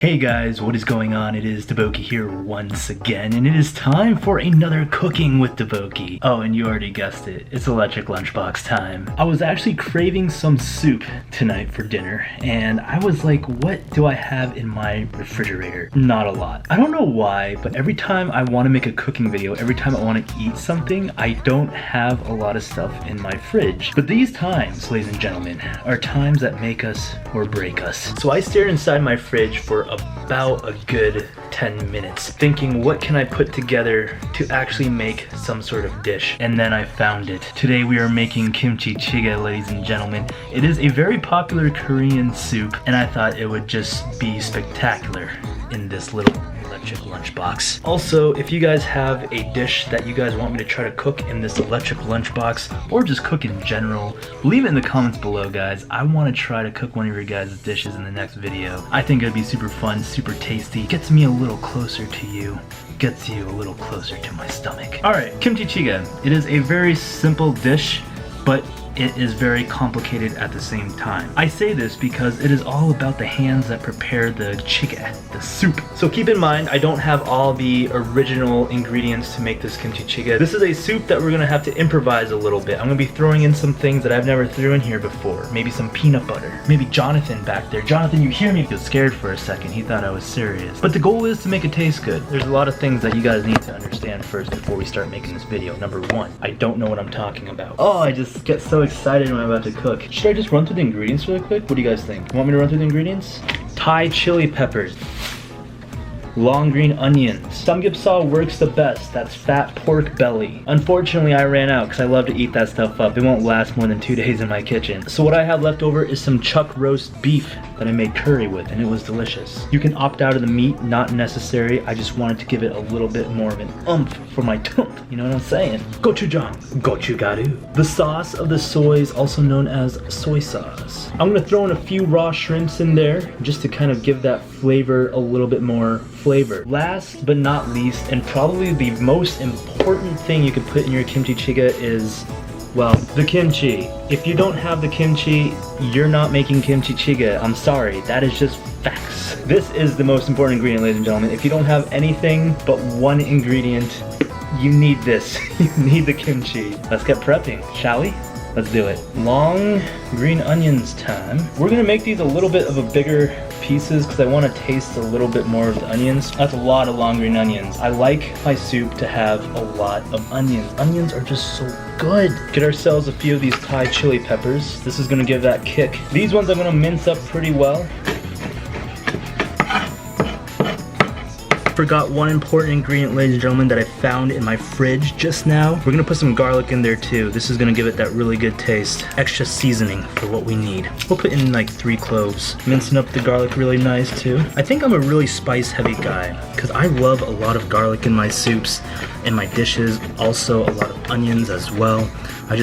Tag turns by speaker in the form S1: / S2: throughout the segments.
S1: Hey guys, what is going on? It is DaBoki here once again, and it is time for another Cooking with DaBoki. Oh, and you already guessed it, it's electric lunchbox time. I was actually craving some soup tonight for dinner, and I was like, what do I have in my refrigerator? Not a lot. I don't know why, but every time I want to make a cooking video, every time I want to eat something, I don't have a lot of stuff in my fridge. But these times, ladies and gentlemen, are times that make us or break us. So I stared inside my fridge for about a good 10 minutes thinking, what can I put together to actually make some sort of dish? And then I found it. Today we are making Kimchi Jjigae, ladies and gentlemen. It is a very popular Korean soup, and I thought it would just be spectacular in this little electric lunchbox. Also, if you guys have a dish that you guys want me to try to cook in this electric lunchbox, or just cook in general, leave it in the comments below, guys. I want to try to cook one of your guys' dishes in the next video. I think it'd be super fun, super tasty, gets me a little closer to you, gets you a little closer to my stomach. Alright, Kimchi Jjigae. It is a very simple dish, but it is very complicated at the same time. I say this because it is all about the hands that prepare the jjigae, the soup. So keep in mind, I don't have all the original ingredients to make this kimchi jjigae. This is a soup that we're gonna have to improvise a little bit. I'm gonna be throwing in some things that I've never threw in here before. Maybe some peanut butter. Maybe Jonathan back there. Jonathan, you hear me? He was scared for a second. He thought I was serious. But the goal is to make it taste good. There's a lot of things that you guys need to understand first before we start making this video. Number one, I don't know what I'm talking about. Oh, I just get so excited when I'm about to cook. Should I just run through the ingredients really quick? What do you guys think? Want me to run through the ingredients? Thai chili peppers, long green onions. Samgyeopsal works the best. That's fat pork belly. Unfortunately, I ran out because I love to eat that stuff up. It won't last more than 2 days in my kitchen. So what I have left over is some chuck roast beef that I made curry with, and it was delicious. You can opt out of the meat, not necessary. I just wanted to give it a little bit more of an oomph for my toomph. You know what I'm saying? Gochujang, gochugaru. The sauce of the soy is also known as soy sauce. I'm gonna throw in a few raw shrimps in there just to kind of give that flavor a little bit more flavor. Last but not least, and probably the most important thing you could put in your kimchi jjigae is, well, the kimchi. If you don't have the kimchi, you're not making kimchi jjigae. I'm sorry, that is just facts. This is the most important ingredient, ladies and gentlemen. If you don't have anything but one ingredient, you need this. You need the kimchi. Let's get prepping, shall we? Let's do it. Long green onions time. We're gonna make these a little bit of a bigger pieces because I want to taste a little bit more of the onions. That's a lot of long green onions. I like my soup to have a lot of onions. Onions are just so good. Get ourselves a few of these Thai chili peppers. This is gonna give that kick. These ones I'm gonna mince up pretty well. Forgot one important ingredient, ladies and gentlemen, that I found in my fridge just now. We're gonna put some garlic in there too. This is gonna give it that really good taste. Extra seasoning for what we need. We'll put in like 3 cloves. Mincing up the garlic really nice too. I think I'm a really spice heavy guy because I love a lot of garlic in my soups and my dishes. Also a lot of onions as well. I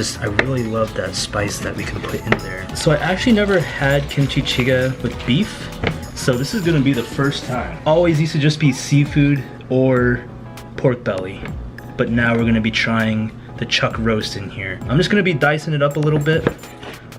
S1: really love that spice that we can put in there. So I actually never had kimchi jjigae with beef. So this is gonna be the first time. Always used to just be seafood or pork belly. But now we're gonna be trying the chuck roast in here. I'm just gonna be dicing it up a little bit.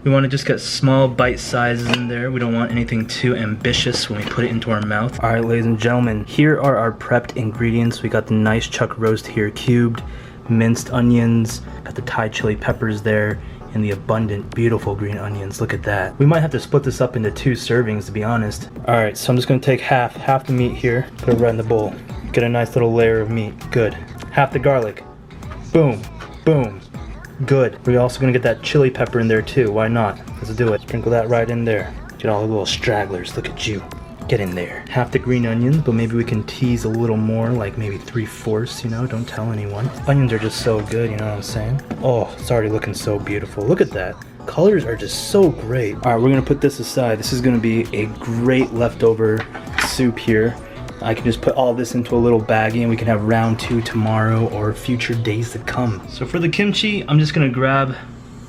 S1: We wanna just get small bite sizes in there. We don't want anything too ambitious when we put it into our mouth. All right, ladies and gentlemen, here are our prepped ingredients. We got the nice chuck roast here, cubed, minced onions, got the Thai chili peppers there, and the abundant, beautiful green onions. Look at that. We might have to split this up into 2 servings, to be honest. All right, so I'm just gonna take half the meat here, put it right in the bowl. Get a nice little layer of meat, good. Half the garlic, boom, boom, good. We're also gonna get that chili pepper in there too, why not? Let's do it. Sprinkle that right in there. Get all the little stragglers, look at you. Get in there. Half the green onions, but maybe we can tease a little more, like maybe 3/4, you know, don't tell anyone. Onions are just so good, you know what I'm saying? Oh, it's already looking so beautiful. Look at that. Colors are just so great. All right, we're gonna put this aside. This is gonna be a great leftover soup here. I can just put all this into a little baggie and we can have round 2 tomorrow or future days to come. So for the kimchi, I'm just gonna grab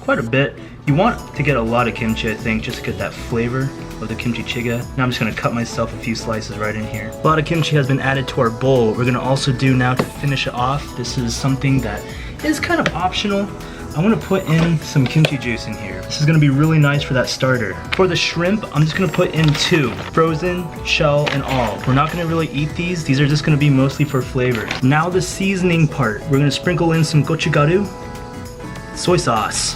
S1: quite a bit. You want to get a lot of kimchi, I think, just to get that flavor of the kimchi jjigae. Now I'm just gonna cut myself a few slices right in here. A lot of kimchi has been added to our bowl. What we're gonna also do now to finish it off, this is something that is kind of optional, I'm gonna put in some kimchi juice in here. This is gonna be really nice for that starter. For the shrimp, I'm just gonna put in 2, frozen, shell, and all. We're not gonna really eat these. These are just gonna be mostly for flavor. Now the seasoning part. We're gonna sprinkle in some gochugaru, soy sauce,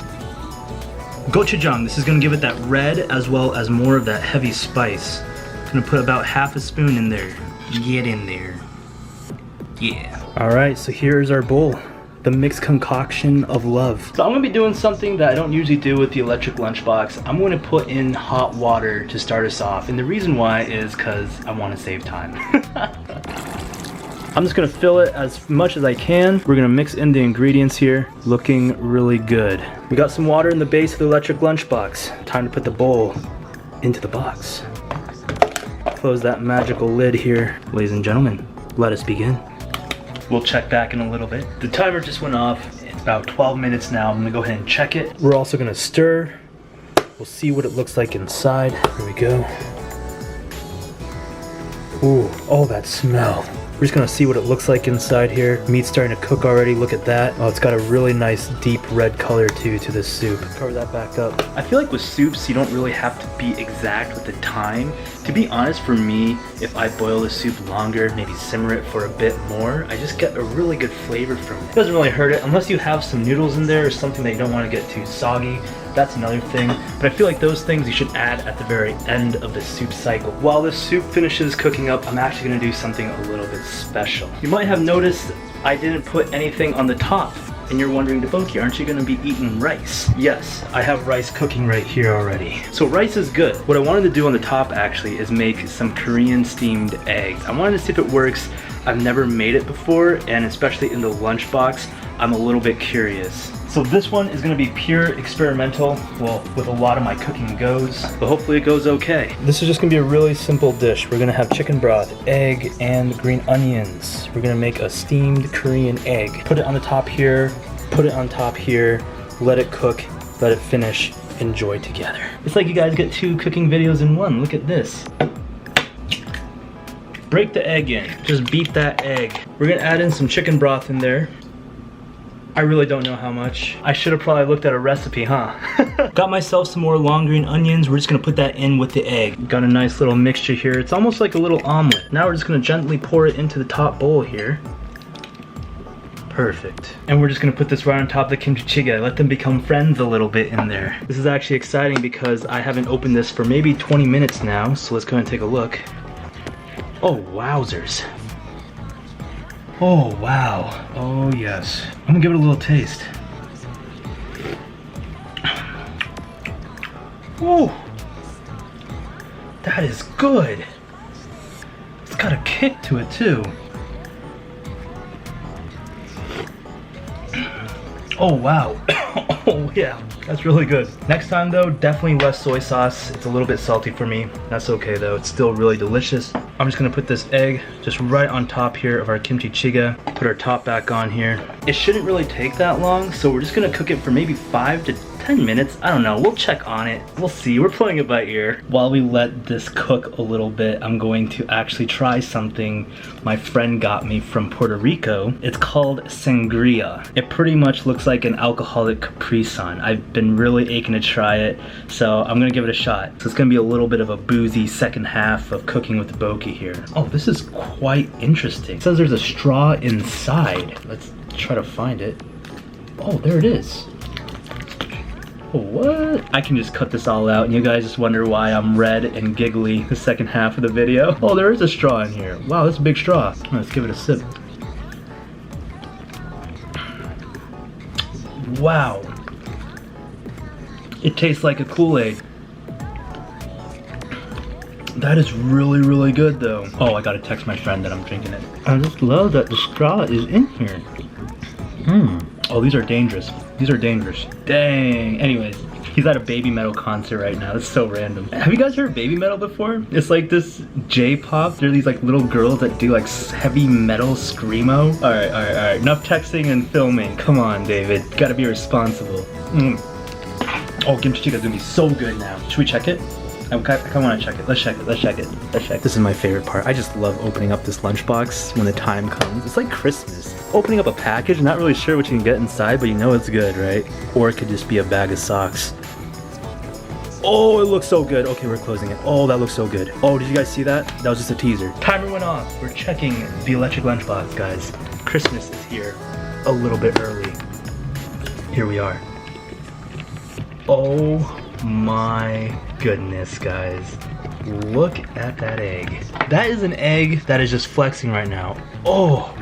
S1: gochujang. This is gonna give it that red as well as more of that heavy spice. Gonna put about half a spoon in there. Get in there. Yeah. All right, so here's our bowl. The mixed concoction of love. So I'm gonna be doing something that I don't usually do with the electric lunchbox. I'm gonna put in hot water to start us off. And the reason why is because I wanna save time. I'm just gonna fill it as much as I can. We're gonna mix in the ingredients here. Looking really good. We got some water in the base of the electric lunchbox. Time to put the bowl into the box. Close that magical lid here. Ladies and gentlemen, let us begin. We'll check back in a little bit. The timer just went off. It's about 12 minutes now. I'm gonna go ahead and check it. We're also gonna stir. We'll see what it looks like inside. Here we go. Ooh, oh, that smell. We're just gonna see what it looks like inside here. Meat's starting to cook already, look at that. Oh, it's got a really nice deep red color too to this soup. Cover that back up. I feel like with soups, you don't really have to be exact with the time. To be honest, for me, if I boil the soup longer, maybe simmer it for a bit more, I just get a really good flavor from it. It doesn't really hurt it, unless you have some noodles in there or something that you don't wanna get too soggy. That's another thing, but I feel like those things you should add at the very end of the soup cycle. While this soup finishes cooking up, I'm actually gonna do something a little bit special. You might have noticed I didn't put anything on the top, and you're wondering, DaBoki, aren't you gonna be eating rice? Yes, I have rice cooking right here already. So rice is good. What I wanted to do on the top actually is make some Korean steamed eggs. I wanted to see if it works. I've never made it before, and especially in the lunchbox, I'm a little bit curious. So this one is gonna be pure experimental, well, with a lot of my cooking goes, but hopefully it goes okay. This is just gonna be a really simple dish. We're gonna have chicken broth, egg, and green onions. We're gonna make a steamed Korean egg. Put it on the top here, put it on top here, let it cook, let it finish, enjoy together. It's like you guys get 2 cooking videos in one. Look at this. Break the egg in, just beat that egg. We're gonna add in some chicken broth in there. I really don't know how much. I should have probably looked at a recipe, huh? Got myself some more long green onions. We're just gonna put that in with the egg. Got a nice little mixture here. It's almost like a little omelet. Now we're just gonna gently pour it into the top bowl here. Perfect. And we're just gonna put this right on top of the kimchi jjigae. Let them become friends a little bit in there. This is actually exciting because I haven't opened this for maybe 20 minutes now. So let's go ahead and take a look. Oh, wowzers. Oh, wow. Oh, yes. I'm gonna give it a little taste. Oh, that is good. It's got a kick to it, too. Oh, wow. Oh, yeah. That's really good. Next time though, definitely less soy sauce. It's a little bit salty for me. That's okay though, it's still really delicious. I'm just gonna put this egg just right on top here of our kimchi jjigae. Put our top back on here. It shouldn't really take that long, so we're just gonna cook it for maybe 5 to 10 minutes. I don't know, we'll check on it. We'll see, we're playing it by ear. While we let this cook a little bit, I'm going to actually try something my friend got me from Puerto Rico. It's called sangria. It pretty much looks like an alcoholic Capri Sun. I've been really aching to try it, so I'm gonna give it a shot. So it's gonna be a little bit of a boozy second half of cooking with DaBoki here. Oh, this is quite interesting. It says there's a straw inside. Let's try to find it. Oh, there it is. What? I can just cut this all out and you guys just wonder why I'm red and giggly the second half of the video. Oh, there is a straw in here. Wow, that's a big straw. Let's give it a sip. Wow. It tastes like a Kool-Aid. That is really, really good though. Oh, I gotta text my friend that I'm drinking it. I just love that the straw is in here. Oh, these are dangerous. These are dangerous. Dang. Anyways, he's at a Baby Metal concert right now. That's so random. Have you guys heard Baby Metal before? It's like this J-pop. They're these like little girls that do like heavy metal screamo. All right. Enough texting and filming. Come on, David. Gotta be responsible. Oh, kimchi jjigae is gonna be so good now. Should we check it? I kind of want to check it. Let's check it. This is my favorite part. I just love opening up this lunchbox when the time comes. It's like Christmas. Opening up a package, not really sure what you can get inside, but you know it's good, right? Or it could just be a bag of socks. Oh, it looks so good. Okay, we're closing it. Oh, that looks so good. Oh, did you guys see that? That was just a teaser. Timer went off. We're checking the electric lunchbox, guys. Christmas is here a little bit early. Here we are. Oh my goodness, guys. Look at that egg. That is an egg that is just flexing right now. Oh,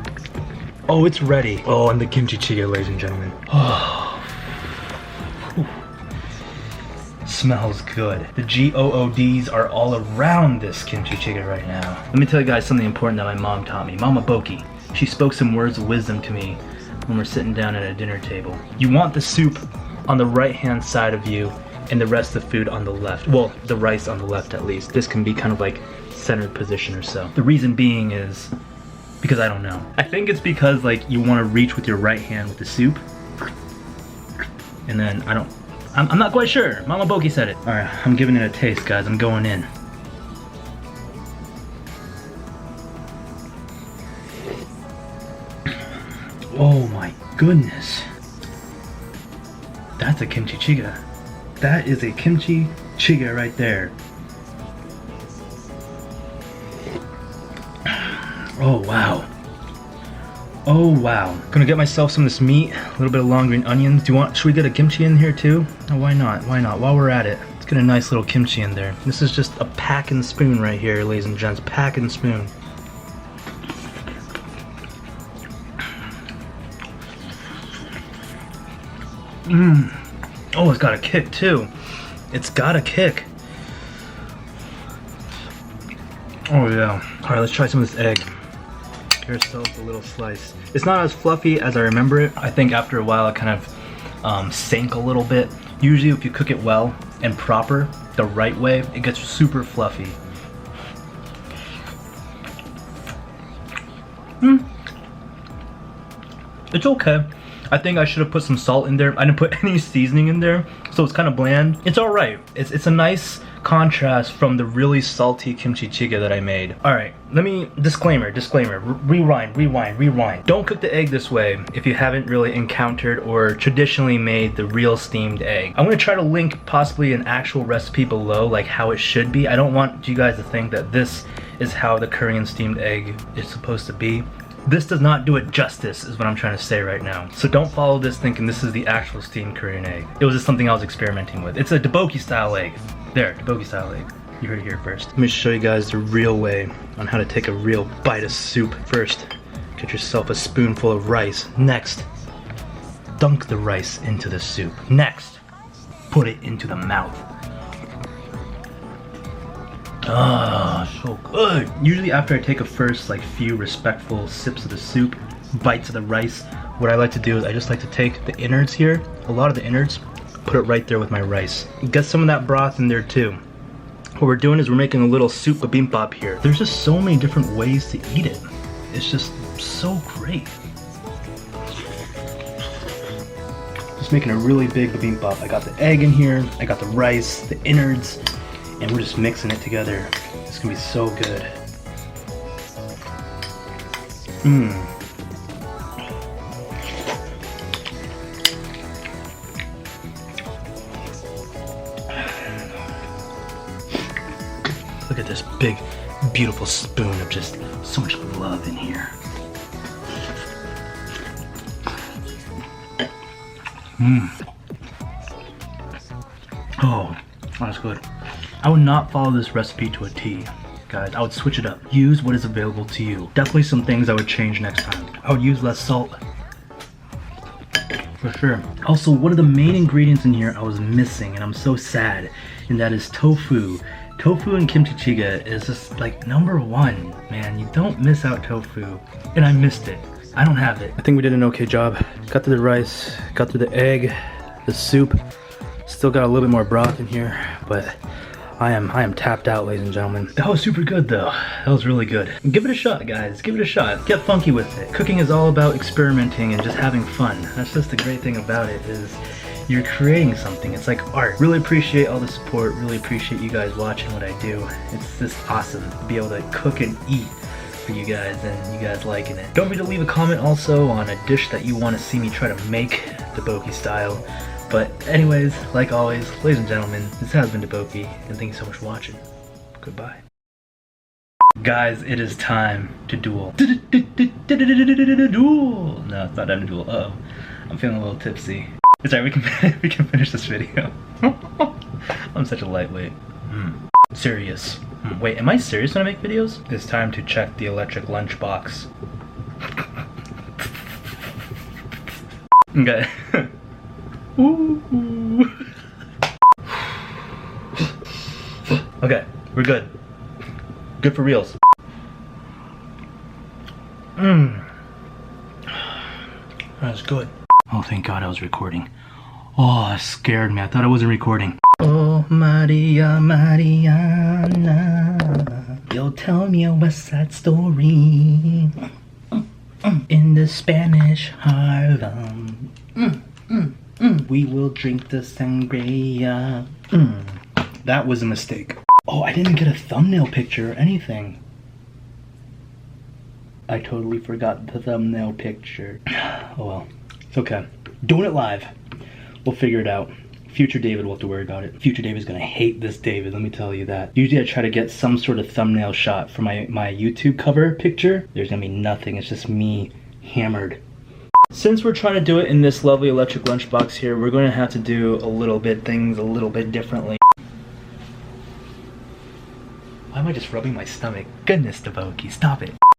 S1: it's ready. Oh, and the kimchi jjigae, ladies and gentlemen. Oh, smells good. The GOODs are all around this kimchi jjigae right now. Let me tell you guys something important that my mom taught me. Mama Boki. She spoke some words of wisdom to me when we're sitting down at a dinner table. You want the soup on the right-hand side of you and the rest of the food on the left. Well, the rice on the left at least. This can be kind of like centered position or so. The reason being is because I don't know. I think it's because like you want to reach with your right hand with the soup. And then I'm not quite sure. Mama Boki said it. All right, I'm giving it a taste, guys. I'm going in. Oh my goodness. That's a kimchi jjigae. That is a kimchi jjigae right there. Oh wow. Oh wow. Gonna get myself some of this meat, a little bit of long green onions. Should we get a kimchi in here too? Oh, why not? Why not? While we're at it, let's get a nice little kimchi in there. This is just a pack and spoon right here, ladies and gents. Pack and spoon. Oh, it's got a kick too. It's got a kick. Oh yeah. All right, let's try some of this egg. Get ourselves a little slice. It's not as fluffy as I remember it. I think after a while it kind of sank a little bit. Usually if you cook it well and proper, the right way, it gets super fluffy. It's okay. I think I should have put some salt in there. I didn't put any seasoning in there, so it's kind of bland. It's all right. It's a nice contrast from the really salty kimchi jjigae that I made. All right, disclaimer, rewind. Don't cook the egg this way if you haven't really encountered or traditionally made the real steamed egg. I'm gonna try to link possibly an actual recipe below, like how it should be. I don't want you guys to think that this is how the Korean steamed egg is supposed to be. This does not do it justice, is what I'm trying to say right now. So don't follow this thinking this is the actual steamed Korean egg. It was just something I was experimenting with. It's a DaBoki style egg. There, DaBoki style egg. You heard it here first. Let me show you guys the real way on how to take a real bite of soup. First, get yourself a spoonful of rice. Next, dunk the rice into the soup. Next, put it into the mouth. Ah, so good. Usually after I take a first few respectful sips of the soup, bites of the rice, what I like to do is I just like to take the innards here, a lot of the innards, put it right there with my rice. Get some of that broth in there too. What we're doing is we're making a little soup bibimbap here. There's just so many different ways to eat it. It's just so great. Just making a really big bibimbap. I got the egg in here, I got the rice, the innards, and we're just mixing it together. It's gonna be so good. Look at this big, beautiful spoon of just so much love in here. Oh, that's good. I would not follow this recipe to a T, guys. I would switch it up. Use what is available to you. Definitely some things I would change next time. I would use less salt. For sure. Also, one of the main ingredients in here I was missing, and I'm so sad, and that is tofu. Tofu and kimchi jjigae is just like #1, man. You don't miss out tofu. And I missed it. I don't have it. I think we did an okay job. Got through the rice, got through the egg, the soup. Still got a little bit more broth in here, but I am tapped out, ladies and gentlemen. That was super good though. That was really good. Give it a shot, guys. Give it a shot. Get funky with it. Cooking is all about experimenting and just having fun. That's just the great thing about it is you're creating something. It's like art. Really appreciate all the support. Really appreciate you guys watching what I do. It's just awesome to be able to cook and eat for you guys and you guys liking it. Don't forget to leave a comment also on a dish that you want to see me try to make DaBoki style. But anyways, like always, ladies and gentlemen, this has been DaBoki, and thank you so much for watching. Goodbye. Guys, it is time to duel. Duel! No, it's not time to duel. Uh-oh. I'm feeling a little tipsy. It's alright, we can finish this video. I'm such a lightweight. Serious. Wait, am I serious when I make videos? It's time to check the electric lunchbox. Okay. Ooh. Okay, we're good. Good for reals. That's good. Oh, thank God I was recording. Oh, it scared me. I thought I wasn't recording. Oh, Maria, Mariana, you'll tell me a West Side Story in the Spanish Harlem. We will drink the sangria. That was a mistake. Oh, I didn't get a thumbnail picture or anything. I totally forgot the thumbnail picture. Oh well, it's okay. Doing it live. We'll figure it out. Future David will have to worry about it. Future David's gonna hate this David, let me tell you that. Usually I try to get some sort of thumbnail shot for my YouTube cover picture. There's gonna be nothing, it's just me hammered. Since we're trying to do it in this lovely electric lunchbox here, we're gonna have to do things a little bit differently. Why am I just rubbing my stomach? Goodness, DaBoki, stop it.